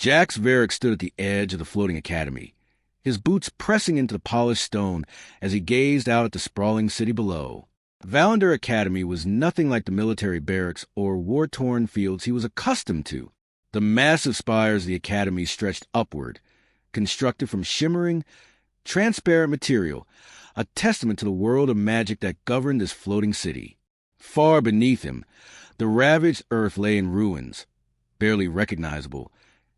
Jax Varrick stood at the edge of the floating academy, his boots pressing into the polished stone as he gazed out at the sprawling city below. Valandor Academy was nothing like the military barracks or war-torn fields he was accustomed to. The massive spires of the academy stretched upward, constructed from shimmering, transparent material, a testament to the world of magic that governed this floating city. Far beneath him, the ravaged earth lay in ruins, barely recognizable,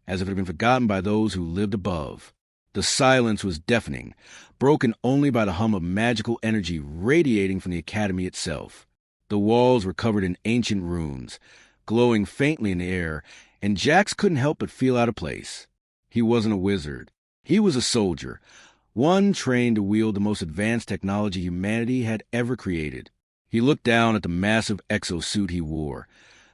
as if it had been forgotten by those who lived above. The silence was deafening, broken only by the hum of magical energy radiating from the academy itself. The walls were covered in ancient runes, glowing faintly in the air, and Jax couldn't help but feel out of place. He wasn't a wizard. He was a soldier, one trained to wield the most advanced technology humanity had ever created. He looked down at the massive exosuit he wore,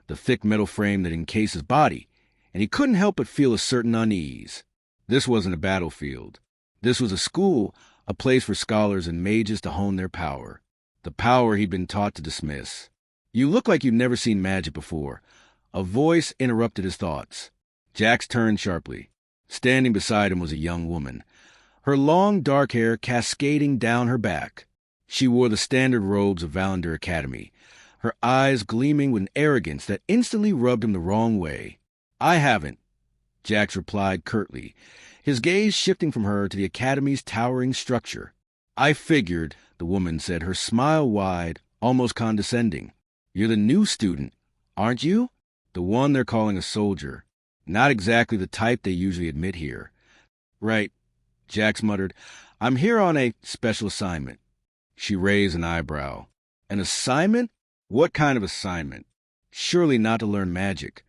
the thick metal frame that encased his body, and he couldn't help but feel a certain unease. This wasn't a battlefield. This was a school, a place for scholars and mages to hone their power, the power he'd been taught to dismiss. "You look like you've never seen magic before." A voice interrupted his thoughts. Jax turned sharply. Standing beside him was a young woman, her long dark hair cascading down her back. She wore the standard robes of Valandor Academy, her eyes gleaming with an arrogance that instantly rubbed him the wrong way. "I haven't," Jax replied curtly, his gaze shifting from her to the academy's towering structure. "I figured," the woman said, her smile wide, almost condescending. "You're the new student, aren't you? The one they're calling a soldier. Not exactly the type they usually admit here." "Right," Jax muttered. "I'm here on a special assignment." She raised an eyebrow. "An assignment? What kind of assignment? Surely not to learn magic."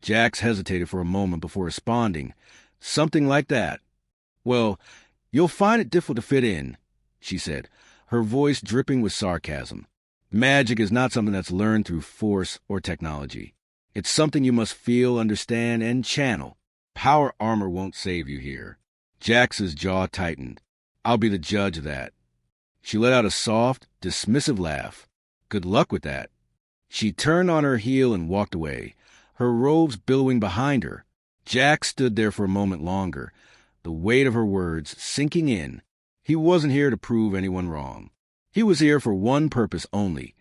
Jax hesitated for a moment before responding. "Something like that." "Well, you'll find it difficult to fit in," she said, her voice dripping with sarcasm. "Magic is not something that's learned through force or technology. It's something you must feel, understand, and channel. Power armor won't save you here." Jax's jaw tightened. "I'll be the judge of that." She let out a soft, dismissive laugh. "Good luck with that." She turned on her heel and walked away, her robes billowing behind her. Jax stood there for a moment longer, the weight of her words sinking in. He wasn't here to prove anyone wrong. He was here for one purpose only,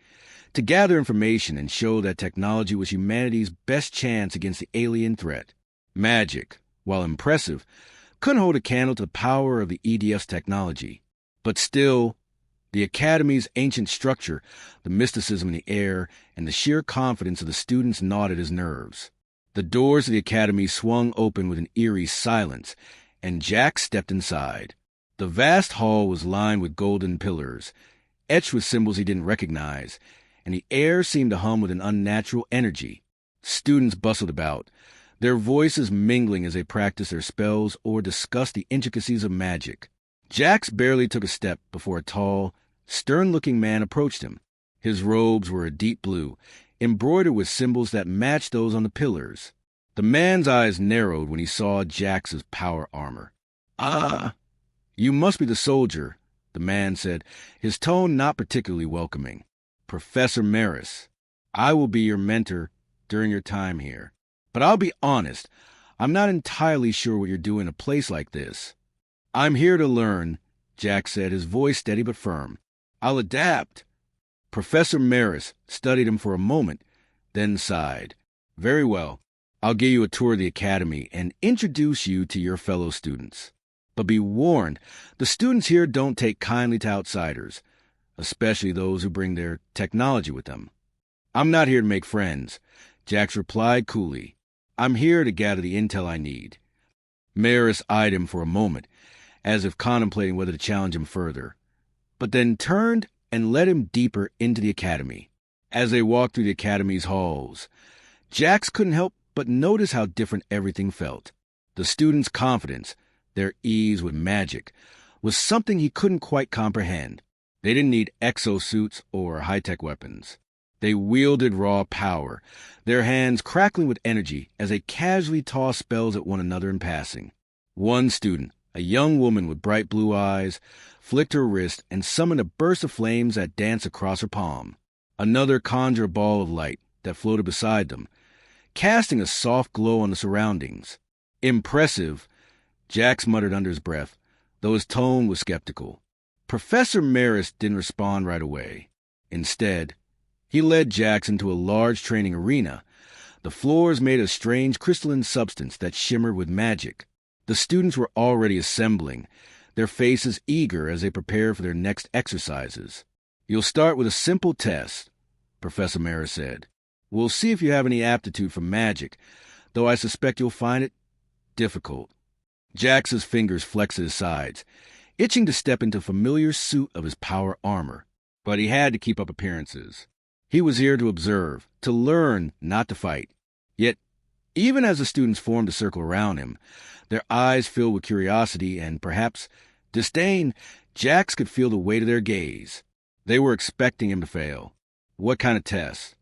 to gather information and show that technology was humanity's best chance against the alien threat. Magic, while impressive, couldn't hold a candle to the power of the EDF's technology. But still, the Academy's ancient structure, the mysticism in the air, and the sheer confidence of the students gnawed at his nerves. The doors of the Academy swung open with an eerie silence, and Jax stepped inside. The vast hall was lined with golden pillars, etched with symbols he didn't recognize, and the air seemed to hum with an unnatural energy. Students bustled about, their voices mingling as they practiced their spells or discussed the intricacies of magic. Jax barely took a step before a tall, stern-looking man approached him. His robes were a deep blue, embroidered with symbols that matched those on the pillars. The man's eyes narrowed when he saw Jax's power armor. "Ah, you must be the soldier," the man said, his tone not particularly welcoming. "Professor Maris. I will be your mentor during your time here. But I'll be honest, I'm not entirely sure what you're doing in a place like this." "I'm here to learn," Jax said, his voice steady but firm. "I'll adapt." Professor Maris studied him for a moment, then sighed. "Very well. I'll give you a tour of the academy and introduce you to your fellow students. But be warned, the students here don't take kindly to outsiders, especially those who bring their technology with them." "I'm not here to make friends," Jax replied coolly. "I'm here to gather the intel I need." Maris eyed him for a moment, as if contemplating whether to challenge him further, but then turned and led him deeper into the academy. As they walked through the academy's halls, Jax couldn't help but notice how different everything felt. The students' confidence, their ease with magic, was something he couldn't quite comprehend. They didn't need exosuits or high-tech weapons. They wielded raw power, their hands crackling with energy as they casually tossed spells at one another in passing. One student, a young woman with bright blue eyes, flicked her wrist and summoned a burst of flames that danced across her palm. Another conjured a ball of light that floated beside them, casting a soft glow on the surroundings. Impressive, Jax muttered under his breath, though his tone was skeptical. Professor Maris didn't respond right away. Instead, he led Jax into a large training arena. The floors made of strange crystalline substance that shimmered with magic. The students were already assembling, their faces eager as they prepared for their next exercises. "You'll start with a simple test," Professor Maris said. "We'll see if you have any aptitude for magic, though I suspect you'll find it difficult." Jax's fingers flexed at his sides, itching to step into a familiar suit of his power armor. But he had to keep up appearances. He was here to observe, to learn, not to fight. Yet, even as the students formed a circle around him, their eyes filled with curiosity and, perhaps, disdain, Jax could feel the weight of their gaze. They were expecting him to fail. "What kind of test?"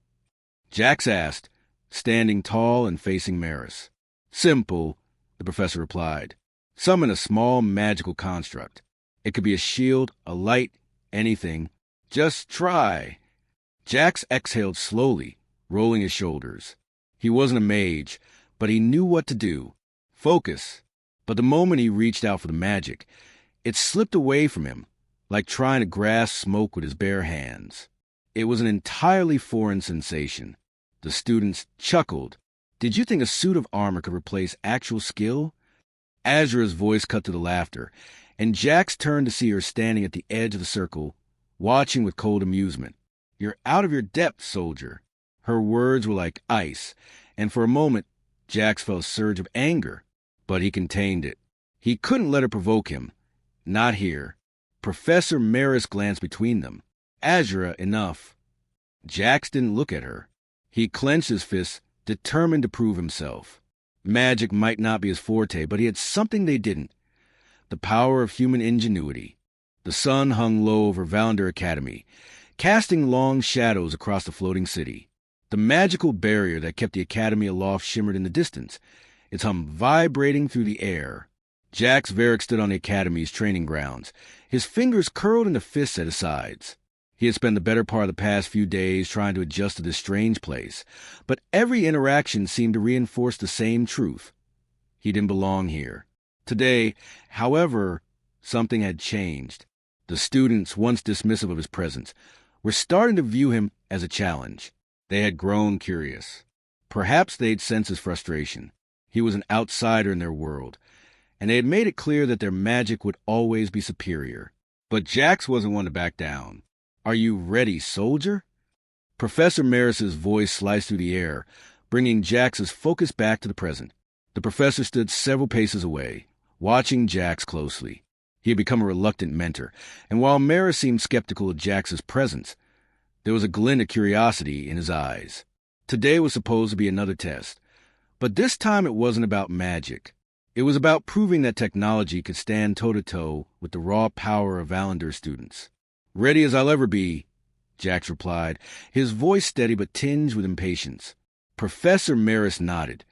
Jax asked, standing tall and facing Maris. "Simple," the professor replied. "Summon a small magical construct. It could be a shield, a light, anything. Just try." Jax exhaled slowly, rolling his shoulders. He wasn't a mage, but he knew what to do. Focus. But the moment he reached out for the magic, it slipped away from him, like trying to grasp smoke with his bare hands. It was an entirely foreign sensation. The students chuckled. "Did you think a suit of armor could replace actual skill?" Azura's voice cut to the laughter, and Jax turned to see her standing at the edge of the circle, watching with cold amusement. "You're out of your depth, soldier." Her words were like ice, and for a moment Jax felt a surge of anger, but he contained it. He couldn't let her provoke him. Not here. Professor Maris glanced between them. "Azura, enough." Jax didn't look at her. He clenched his fists, determined to prove himself. Magic might not be his forte, but he had something they didn't: the power of human ingenuity. The sun hung low over Valandor Academy, casting long shadows across the floating city. The magical barrier that kept the academy aloft shimmered in the distance, its hum vibrating through the air. Jax Varrick stood on the academy's training grounds, his fingers curled into fists at his sides. He had spent the better part of the past few days trying to adjust to this strange place, but every interaction seemed to reinforce the same truth. He didn't belong here. Today, however, something had changed. The students, once dismissive of his presence, were starting to view him as a challenge. They had grown curious. Perhaps they'd sensed his frustration. He was an outsider in their world, and they had made it clear that their magic would always be superior. But Jax wasn't one to back down. "Are you ready, soldier?" Professor Maris's voice sliced through the air, bringing Jax's focus back to the present. The professor stood several paces away, watching Jax closely. He had become a reluctant mentor, and while Maris seemed skeptical of Jax's presence, there was a glint of curiosity in his eyes. Today was supposed to be another test, but this time it wasn't about magic. It was about proving that technology could stand toe-to-toe with the raw power of Valandor students. "Ready as I'll ever be," Jax replied, his voice steady but tinged with impatience. Professor Maris nodded,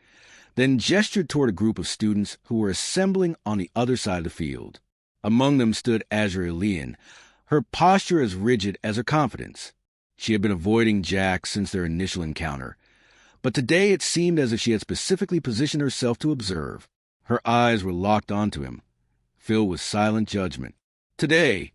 then gestured toward a group of students who were assembling on the other side of the field. Among them stood Azura Illian, her posture as rigid as her confidence. She had been avoiding Jax since their initial encounter, but today it seemed as if she had specifically positioned herself to observe. Her eyes were locked onto him, filled with silent judgment. "Today,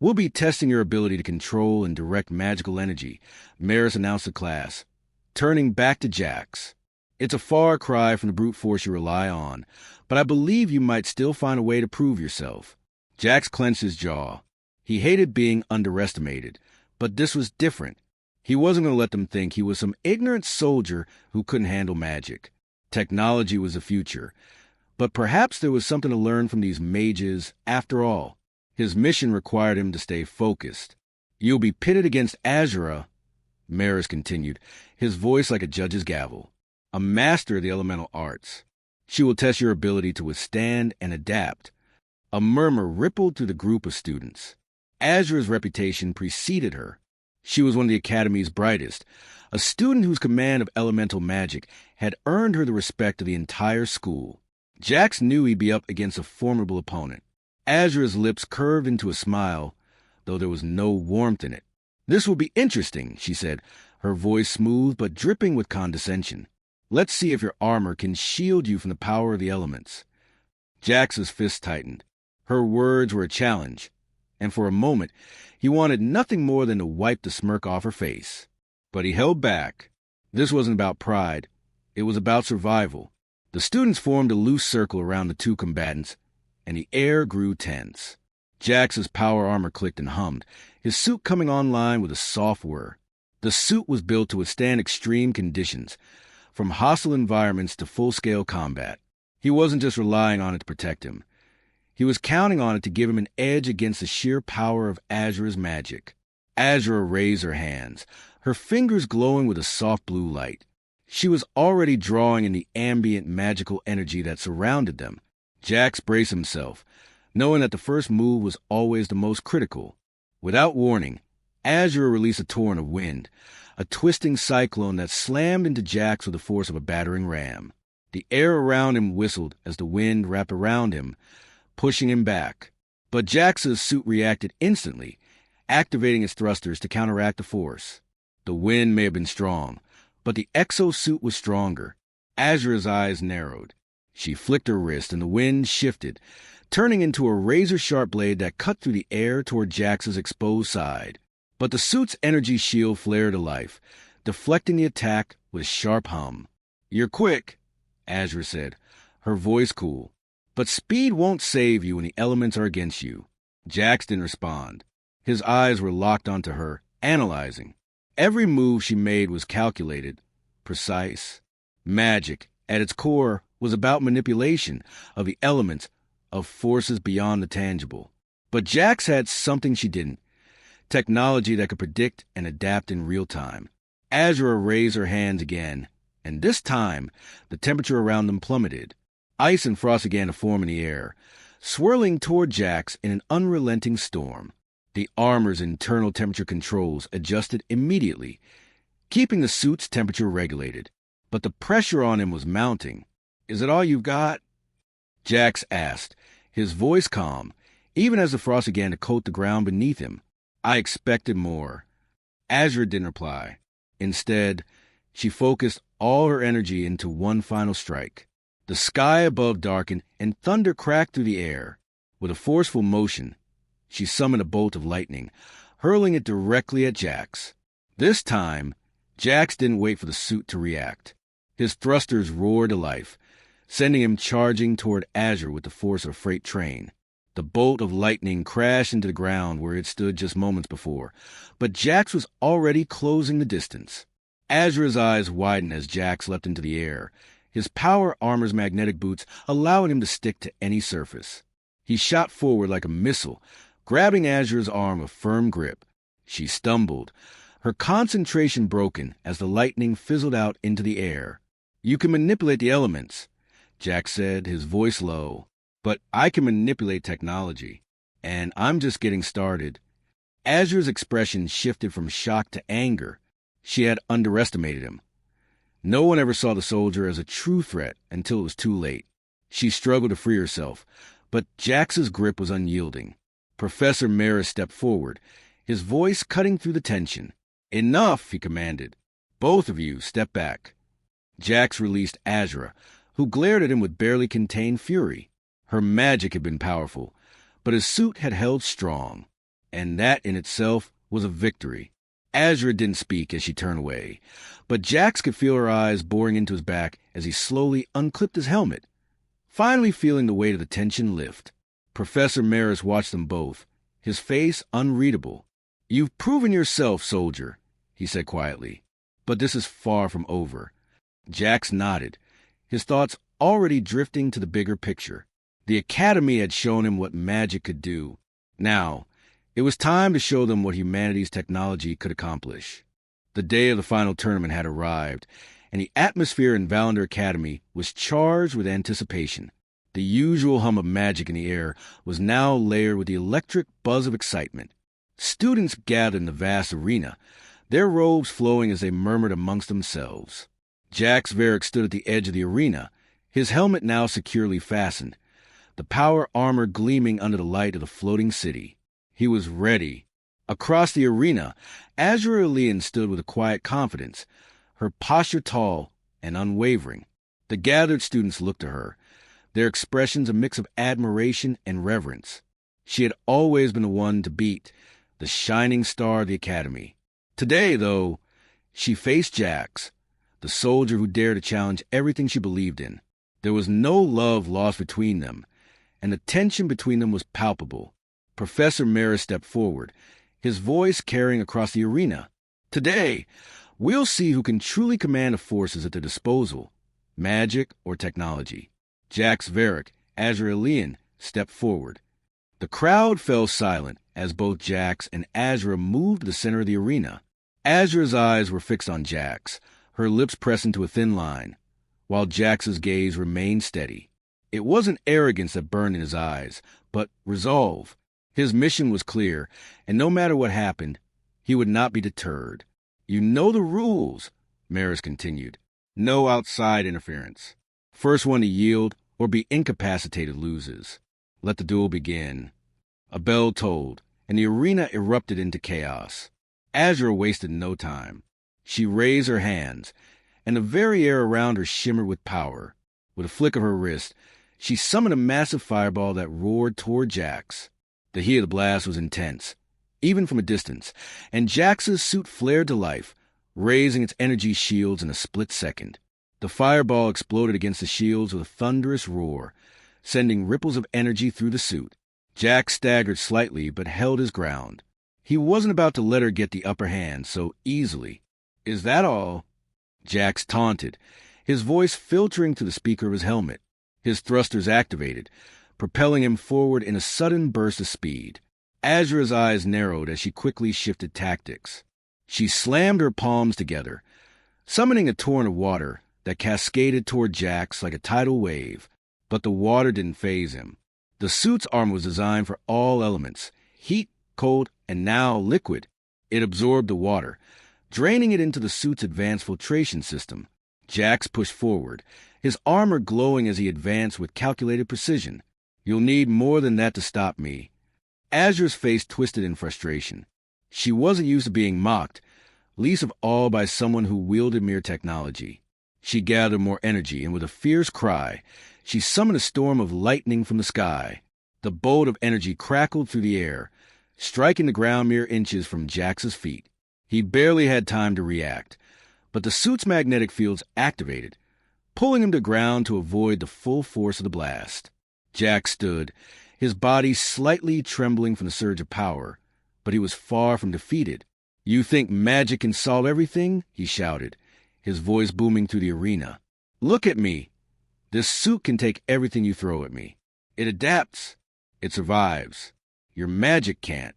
we'll be testing your ability to control and direct magical energy," Maris announced to class, turning back to Jax. "It's a far cry from the brute force you rely on, but I believe you might still find a way to prove yourself." Jax clenched his jaw. He hated being underestimated, but this was different. He wasn't going to let them think he was some ignorant soldier who couldn't handle magic. Technology was the future, but perhaps there was something to learn from these mages after all. His mission required him to stay focused. "You'll be pitted against Azura," Maris continued, his voice like a judge's gavel, "a master of the elemental arts. She will test your ability to withstand and adapt." A murmur rippled through the group of students. Azura's reputation preceded her. She was one of the Academy's brightest, a student whose command of elemental magic had earned her the respect of the entire school. Jax knew he'd be up against a formidable opponent. Azura's lips curved into a smile, though there was no warmth in it. "This will be interesting," she said, her voice smooth but dripping with condescension. Let's see if your armor can shield you from the power of the elements." Jax's fist tightened. Her words were a challenge, and for a moment he wanted nothing more than to wipe the smirk off her face. But he held back. This wasn't about pride. It was about survival. The students formed a loose circle around the two combatants, and the air grew tense. Jax's power armor clicked and hummed, his suit coming online with a soft whir. The suit was built to withstand extreme conditions, from hostile environments to full-scale combat. He wasn't just relying on it to protect him. He was counting on it to give him an edge against the sheer power of Azura's magic. Azura raised her hands, her fingers glowing with a soft blue light. She was already drawing in the ambient magical energy that surrounded them. Jax braced himself, knowing that the first move was always the most critical. Without warning, Azura released a torrent of wind, a twisting cyclone that slammed into Jax with the force of a battering ram. The air around him whistled as the wind wrapped around him, pushing him back. But Jax's suit reacted instantly, activating its thrusters to counteract the force. The wind may have been strong, but the exosuit was stronger. Azura's eyes narrowed. She flicked her wrist, and the wind shifted, turning into a razor-sharp blade that cut through the air toward Jax's exposed side. But the suit's energy shield flared to life, deflecting the attack with a sharp hum. "You're quick," Azura said, her voice cool. "But speed won't save you when the elements are against you." Jax didn't respond. His eyes were locked onto her, analyzing. Every move she made was calculated, precise. Magic, at its core, was about manipulation of the elements, of forces beyond the tangible. But Jax had something she didn't: technology that could predict and adapt in real time. Azura raised her hands again, and this time the temperature around them plummeted. Ice and frost began to form in the air, swirling toward Jax in an unrelenting storm. The armor's internal temperature controls adjusted immediately, keeping the suit's temperature regulated. But the pressure on him was mounting. "Is it all you've got?" Jax asked, his voice calm, even as the frost began to coat the ground beneath him. "I expected more." Azura didn't reply. Instead, she focused all her energy into one final strike. The sky above darkened, and thunder cracked through the air. With a forceful motion, she summoned a bolt of lightning, hurling it directly at Jax. This time, Jax didn't wait for the suit to react. His thrusters roared to life, sending him charging toward Azura with the force of a freight train. The bolt of lightning crashed into the ground where it stood just moments before, but Jax was already closing the distance. Azura's eyes widened as Jax leapt into the air, his power armor's magnetic boots allowing him to stick to any surface. He shot forward like a missile, grabbing Azura's arm with firm grip. She stumbled, her concentration broken as the lightning fizzled out into the air. "You can manipulate the elements," Jax said, his voice low. "But I can manipulate technology, and I'm just getting started." Azura's expression shifted from shock to anger. She had underestimated him. No one ever saw the soldier as a true threat until it was too late. She struggled to free herself, but Jax's grip was unyielding. Professor Maris stepped forward, his voice cutting through the tension. "Enough," he commanded. "Both of you, step back." Jax released Azura, who glared at him with barely contained fury. Her magic had been powerful, but his suit had held strong, and that in itself was a victory. Azura didn't speak as she turned away, but Jax could feel her eyes boring into his back as he slowly unclipped his helmet, finally feeling the weight of the tension lift. Professor Maris watched them both, his face unreadable. "You've proven yourself, soldier," he said quietly, "but this is far from over." Jax nodded, his thoughts already drifting to the bigger picture. The Academy had shown him what magic could do. Now, it was time to show them what humanity's technology could accomplish. The day of the final tournament had arrived, and the atmosphere in Valandor Academy was charged with anticipation. The usual hum of magic in the air was now layered with the electric buzz of excitement. Students gathered in the vast arena, their robes flowing as they murmured amongst themselves. Jax Varrick stood at the edge of the arena, his helmet now securely fastened, the power armor gleaming under the light of the floating city. He was ready. Across the arena, Azura Illian stood with a quiet confidence, her posture tall, and unwavering. The gathered students looked to her, their expressions a mix of admiration and reverence. She had always been the one to beat, the shining star of the academy. Today, though, she faced Jax, the soldier who dared to challenge everything she believed in. There was no love lost between them, and the tension between them was palpable. Professor Maris stepped forward, his voice carrying across the arena. Today, we'll see who can truly command the forces at their disposal, magic or technology. Jax Varrick, Azura Illian, stepped forward. The crowd fell silent as both Jax and Azura moved to the center of the arena. Azura's eyes were fixed on Jax, her lips pressed into a thin line, while Jax's gaze remained steady. It wasn't arrogance that burned in his eyes, but resolve. His mission was clear, and no matter what happened, he would not be deterred. You know the rules, Maris continued. No outside interference. First one to yield or be incapacitated loses. Let the duel begin. A bell tolled, and the arena erupted into chaos. Azura wasted no time. She raised her hands, and the very air around her shimmered with power. With a flick of her wrist, she summoned a massive fireball that roared toward Jax. The heat of the blast was intense, even from a distance, and Jax's suit flared to life, raising its energy shields in a split second. The fireball exploded against the shields with a thunderous roar, sending ripples of energy through the suit. Jax staggered slightly but held his ground. He wasn't about to let her get the upper hand so easily. Is that all? Jax taunted, his voice filtering through the speaker of his helmet. His thrusters activated, propelling him forward in a sudden burst of speed. Azura's eyes narrowed as she quickly shifted tactics. She slammed her palms together, summoning a torrent of water that cascaded toward Jax like a tidal wave. But the water didn't faze him. The suit's armor was designed for all elements, heat, cold, and now liquid. It absorbed the water, draining it into the suit's advanced filtration system. Jax pushed forward, his armor glowing as he advanced with calculated precision. You'll need more than that to stop me. Azura's face twisted in frustration. She wasn't used to being mocked, least of all by someone who wielded mere technology. She gathered more energy, and with a fierce cry, she summoned a storm of lightning from the sky. The bolt of energy crackled through the air, striking the ground mere inches from Jax's feet. He barely had time to react, but the suit's magnetic fields activated, pulling him to ground to avoid the full force of the blast. Jax stood, his body slightly trembling from the surge of power, but he was far from defeated. You think magic can solve everything? He shouted, his voice booming through the arena. Look at me. This suit can take everything you throw at me. It adapts. It survives. Your magic can't.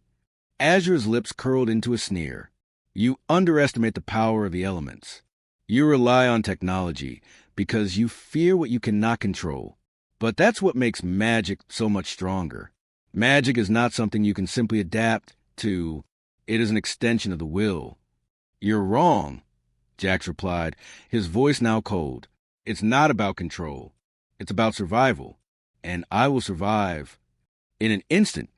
Azura's lips curled into a sneer. You underestimate the power of the elements. You rely on technology because you fear what you cannot control. But that's what makes magic so much stronger. Magic is not something you can simply adapt to. It is an extension of the will. You're wrong, Jax replied, his voice now cold. It's not about control. It's about survival. And I will survive. In an instant,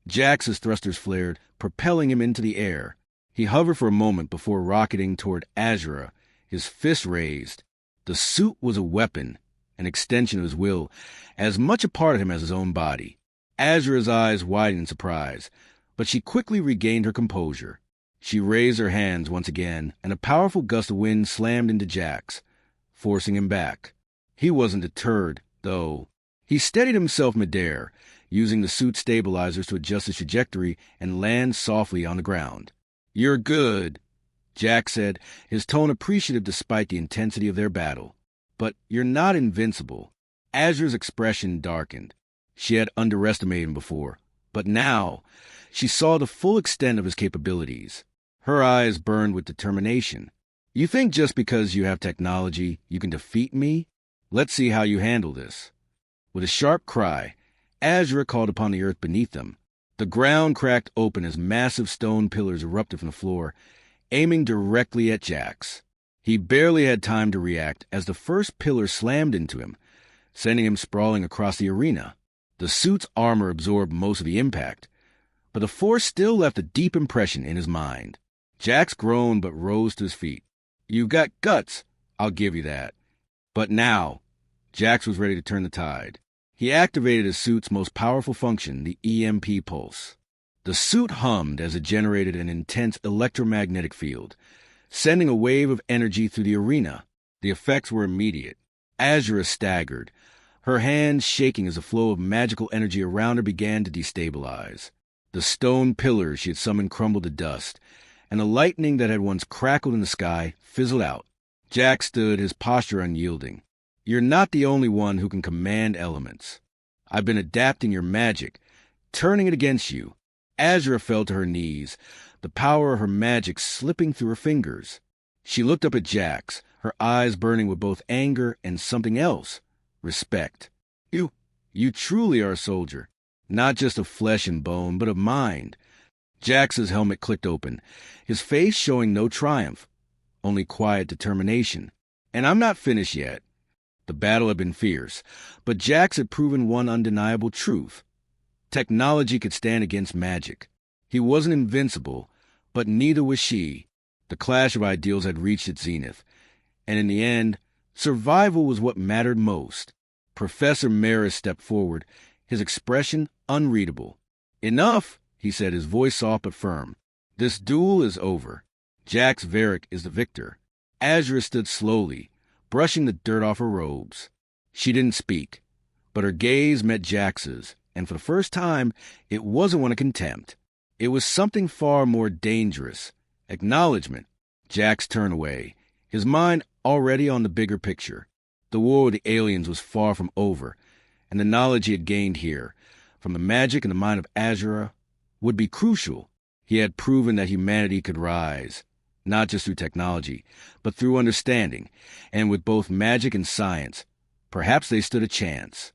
Jax's thrusters flared, propelling him into the air. He hovered for a moment before rocketing toward Azura, his fist raised. The suit was a weapon, an extension of his will, as much a part of him as his own body. Azura's eyes widened in surprise, but she quickly regained her composure. She raised her hands once again, and a powerful gust of wind slammed into Jax, forcing him back. He wasn't deterred, though. He steadied himself midair, using the suit's stabilizers to adjust his trajectory and land softly on the ground. You're good, Jax said, his tone appreciative despite the intensity of their battle. But you're not invincible. Azura's expression darkened. She had underestimated him before, but now she saw the full extent of his capabilities. Her eyes burned with determination. You think just because you have technology, you can defeat me? Let's see how you handle this. With a sharp cry, Azura called upon the earth beneath them. The ground cracked open as massive stone pillars erupted from the floor, aiming directly at Jax. He barely had time to react as the first pillar slammed into him, sending him sprawling across the arena. The suit's armor absorbed most of the impact, but the force still left a deep impression in his mind. Jax groaned but rose to his feet. You've got guts. I'll give you that. But now, Jax was ready to turn the tide. He activated his suit's most powerful function, the EMP pulse. The suit hummed as it generated an intense electromagnetic field, sending a wave of energy through the arena. The effects were immediate. Azura staggered, her hands shaking as a flow of magical energy around her began to destabilize. The stone pillars she had summoned crumbled to dust, and the lightning that had once crackled in the sky fizzled out. Jax stood, his posture unyielding. You're not the only one who can command elements. I've been adapting your magic, turning it against you. Azura fell to her knees, the power of her magic slipping through her fingers. She looked up at Jax, her eyes burning with both anger and something else, respect. You truly are a soldier, not just of flesh and bone, but of mind. Jax's helmet clicked open, his face showing no triumph, only quiet determination. And I'm not finished yet. The battle had been fierce, but Jax had proven one undeniable truth. Technology could stand against magic. He wasn't invincible, but neither was she. The clash of ideals had reached its zenith, and in the end, survival was what mattered most. Professor Maris stepped forward, his expression unreadable. Enough, he said, his voice soft but firm. This duel is over. Jax Varrick is the victor. Azura stood slowly, brushing the dirt off her robes. She didn't speak, but her gaze met Jax's, and for the first time, it wasn't one of contempt. It was something far more dangerous. Acknowledgement. Jax turned away, his mind already on the bigger picture. The war with the aliens was far from over, and the knowledge he had gained here, from the magic in the mind of Azura, would be crucial. He had proven that humanity could rise, not just through technology, but through understanding, and with both magic and science, perhaps they stood a chance.